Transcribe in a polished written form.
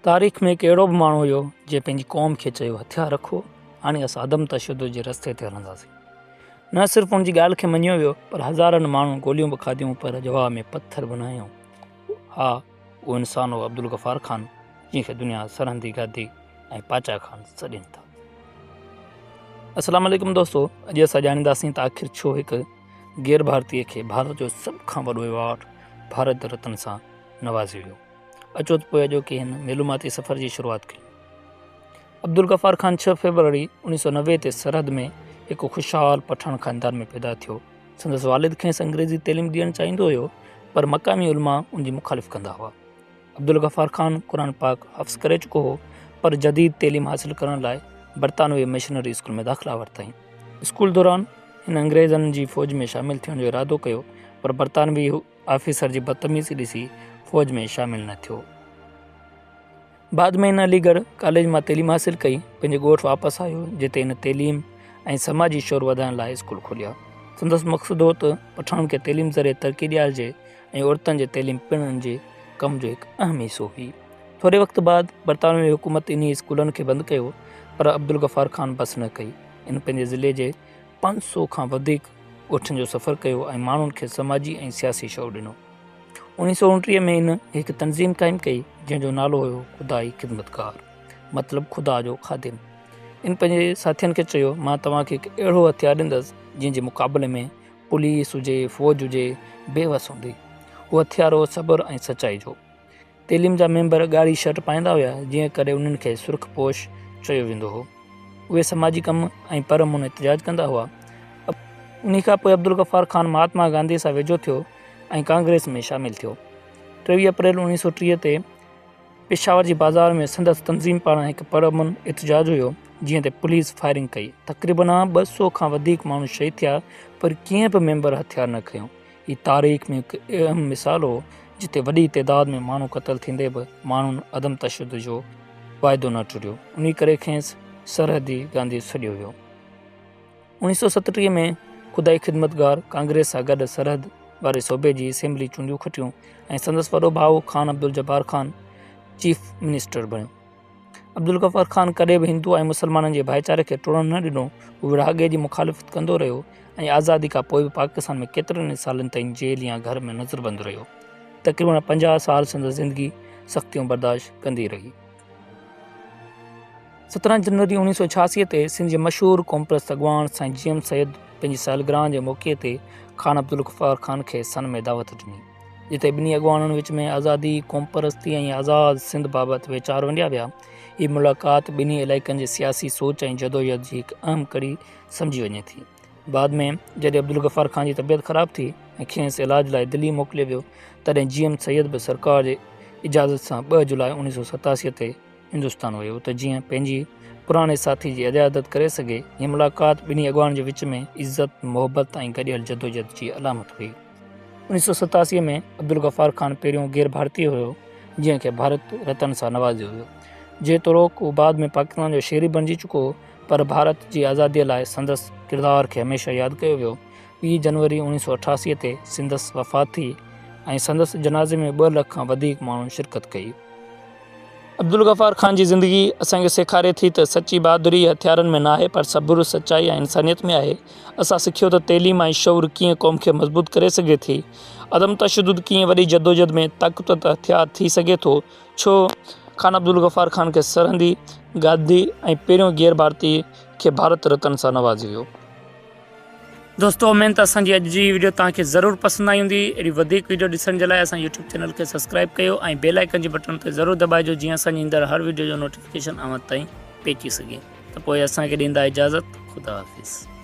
तारीख़ में एक अहिड़ो बि माण्हू हुयो जंहिं पंहिंजी क़ौम खे चयो हथियार रखो, हाणे असां अदम तशद्दुद जे रस्ते ते हलंदासीं। न सिर्फ़ु हुन जी ॻाल्हि खे मञियो वियो, पर हज़ारनि माण्हू गोलियूं बि खाधियूं, पर जवाब में पत्थर बि न हयूं। हा, उहो इंसान हो अब्दुल गफ़ार ख़ान, जंहिंखे दुनिया सरहंदी गादी ऐं पाचा ख़ान सॾनि था। अस्सलाम वालेकुम दोस्तो, अॼु असां ॼाणींदासीं त आख़िर छो हिकु गैर भारतीय खे भारत जो सभ खां वॾो एवॉर्ड भारत रत्न सां नवाज़ियो वियो। अचो त पोइ अॼो की हिन मालूमाती सफ़र जी शुरूआति कई। अब्दुल गफ़ार ख़ान 6 फरवरी 1990 ते सरहद में हिकु ख़ुशहाल पठान ख़ानदान में पैदा थियो। संदसि वालिद खेसि अंग्रेज़ी तइलीम ॾियणु चाहींदो हुयो, पर मक़ामी उलमा उनजी मुखालिफ़ कंदा हुआ। अब्दुल गफ़ार ख़ान क़ुरान पाक हफ़्ज़ करे चुको हो, पर जदीद तइलीम हासिल करण लाइ बरतानवी मिशनरी स्कूल में दाख़िला वरितईं। स्कूल दौरान हिन अंग्रेज़नि जी फ़ौज में शामिल थियण जो इरादो कयो, पर बरतानवी ऑफिसर जी बदतमीज़ी ॾिसी फ़ौज में शामिल न थियो। बाद में हिन अलीगढ़ कॉलेज मां तइलीम हासिल कई, पंहिंजे ॻोठु वापसि आयो, जिते हिन तइलीम ऐं समाजी शोर वधाइण लाइ स्कूल खोलिया। संदसि मक़सदु हो त पठान खे तइलीम ज़रिए तरक़ी ॾियारिजे ऐं औरतुनि जे तइलीम पिणनि जे कम जो हिकु अहम हिसो हुई। थोरे वक़्त बाद बरतानवी हुकूमत इन स्कूलनि खे बंदि कयो, पर अब्दुल गफ़ार ख़ान बस न कई। इन पंहिंजे ज़िले जे 500 खां वधीक ॻोठनि जो सफ़र कयो ऐं माण्हुनि खे समाजी ऐं सियासी शो ॾिनो। 1929 में इन हिकु तनज़ीम क़ाइमु कई, जंहिंजो नालो हुयो ख़ुदाई ख़िदमतगार, मतिलबु ख़ुदा जो ख़ादिम। इन पंहिंजे साथियुनि खे चयो, मां तव्हांखे हिकु अहिड़ो हथियार ॾींदुसि जंहिंजे मुक़ाबले में पुलिस हुजे, फ़ौज हुजे, बेवस हूंदी। उहो हथियार हो सब्र ऐं सचाई जो। तइलीम जा मेंबर ॻाढ़ी शर्ट पाईंदा हुआ, जीअं करे उन्हनि खे सुर्ख़पोश चयो वेंदो हो। उहे समाजी कम ऐं परमुन एहतिजाज कंदा हुआ। उन खां पोइ अब्दुल गफ़ार ख़ान महात्मा गांधी सां वेझो थियो ऐं कांग्रेस में शामिल थियो। 23 अप्रैल 1930 ते पेशावर जी बाज़ार में संदसि तनज़ीम पारां हिकु परमुन एहतिजाज हुयो, जीअं ते पुलिस फायरिंग कई। तक़रीबन 200 खां वधीक माण्हू शहीद थिया, पर कंहिं बि मेंबर हथियार न खयों। हीअ तारीख़ में हिकु अहम मिसाल हो, जिते वॾी तइदाद में माण्हू क़तल थींदे बि माण्हुनि अदम तशद्दुद जो वाइदो न टुरियो। उन करे खेसि सरहदी गांधी सॾियो वियो। 1937 में ख़ुदाई ख़िदमतगार कांग्रेस सां गॾु सरहद वारे सूबे जी असेंबली चूंडियूं खटियूं ऐं संदसि वॾो भाउ ख़ान अब्दुल जब्बार ख़ान चीफ मिनिस्टर बणियो। अब्दुल गफ़ार ख़ान कॾहिं बि हिंदू ऐं मुसलमाननि जे भाईचारे खे टुटणु न ॾिनो। हू विरहाङे जी मुखालिफ़त कंदो रहियो ऐं आज़ादी खां पोइ बि पाकिस्तान में केतिरनि सालनि ताईं जेल या घर में नज़रबंद रहियो। तक़रीबन 50 साल संदसि ज़िंदगी सख़्तियूं बर्दाश्त कंदी रही। 17 जनवरी 1986 ते सिंध जे मशहूरु क़ौमप्रस्त अॻवान साईं GM सैयद पंहिंजी सालगिरह जे मौक़े ते ख़ान अब्दुल गफ़ार ख़ान खे सन में दावत ॾिनी, जिते ॿिन्ही अॻवाननि विच में आज़ादी, क़ौमपरस्ती ऐं आज़ादु सिंध बाबति वीचार वंडिया विया। हीअ मुलाक़ात ॿिन्ही इलाइक़नि जे सियासी सोच ऐं जदोजहद जी हिकु अहम कड़ी सम्झी वञे थी। बाद में जॾहिं अब्दुल गफ़ार ख़ान जी तबियत ख़राबु थी ऐं खेसि इलाज लाइ दिल्ली मोकिलियो वियो, तॾहिं GM सैयद बि सरकार जे इजाज़त सां 2 जुलाई 1987 ते हिंदुस्तान वियो, त जीअं पंहिंजी पुराणे साथी जी अजादत करे सघे। हीअ मुलाक़ात ॿिन्ही अॻवान जे विच में इज़त, मोहबत ऐं गॾियल जदोजहद जी अलामत हुई। 1987 में अब्दुल गफ़ार ख़ान पहिरियों गैर भारतीय हुयो जंहिंखे भारत रत्न सां नवाज़ियो वियो। जेतोणीकि उहो बाद में पाकिस्तान जो शहरी बणिजी चुको हो, पर भारत जी आज़ादीअ लाइ संदसि किरदार खे हमेशह यादि कयो वियो। 20 जनवरी 1988 ते संदसि वफ़ात थी ऐं संदसि जनाज़े में 2 लख खां वधीक माण्हुनि शिरकत कई। अब्दुल गफ़ार ख़ान जी ज़िंदगी असांखे सेखारे थी त सची बहादुरी हथियारनि में न आहे, पर सब्र, सचाई ऐं इंसानियत में आहे। असां सिखियो त तइलीम ऐं शऊर कीअं क़ौम खे मज़बूत करे सघे थी। अदम तशद्दुद कीअं वॾी जदोजहद में ताक़तवर हथियार थी सघे थो, छो ख़ान अब्दुल गफ़ार ख़ान खे सरहदी गादी ऐं पहिरियों गैर भारतीय खे भारत रत्न सां नवाज़ियो वियो। दोस्तो, उमेद त असांजी अॼु जी वीडियो तव्हांखे ज़रूरु पसंदि आई हूंदी। अहिड़ी वधीक वीडियो ॾिसण जे लाइ असां YouTube चैनल खे सब्सक्राइब कयो ऐं बेल आइकन जे बटन ते ज़रूरु दॿाइजो, जीअं असांजी ईंदड़ हर वीडियो जो नोटिफिकेशन अव्हां ताईं पहुची सघे। त पोइ असांखे ॾींदा इजाज़त। ख़ुदा हाफ़िज़।